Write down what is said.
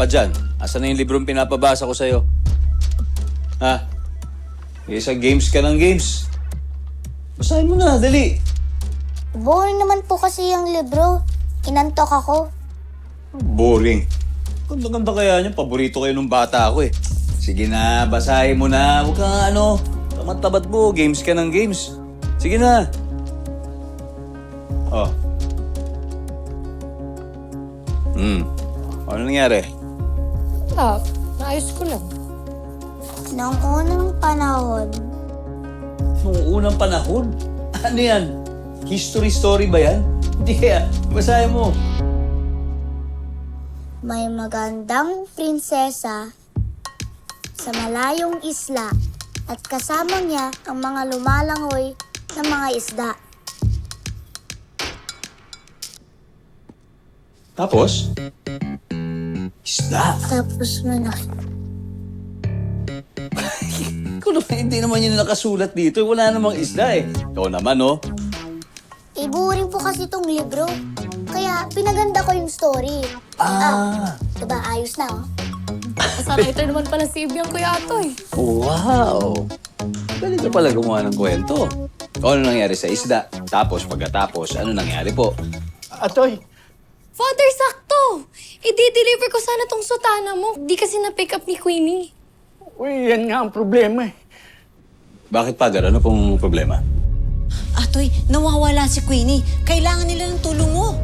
pa dyan. Asan na yung librong pinapabasa ko sa'yo? Ha? Isa games ka ng games. Basahin mo na, dali. Boring naman po kasi yung libro. Inantok ako. Boring. Ganda-ganda kaya niyan. Paborito kayo nung bata ako eh. Sige na, basahin mo na. Huwag kang tamad-tabat mo. Games ka ng games. Sige na. Oh. Ano nangyari? Naayos ko lang. Noong unang panahon, Nung unang panahon? Ano yan? History story ba yan? Hindi kaya. Basahin mo. may magandang prinsesa sa malayong isla at kasama niya ang mga lumalangoy na mga isda. Tapos? Isda. Tapos malaki. Kung hindi naman yun nakasulat dito, wala namang isda eh. Ikaw naman, oh. Boring po kasi itong libro. Kaya pinaganda ko yung story. Diba ayos na, oh? Sa writer naman pala si Ibiang Kuya Atoy. Wow! Galing ka pala gumawa ng kwento. Ano nangyari sa isda? Tapos, pagkatapos, ano nangyari po? Atoy, Father, sakto! I-deliver ko sana tong sutana mo. Di kasi na-pick up ni Queenie. uy, yan nga ang problema eh. Bakit, Father? Ano pong problema? Atoy, nawawala si Queenie. Kailangan nila ng tulong mo.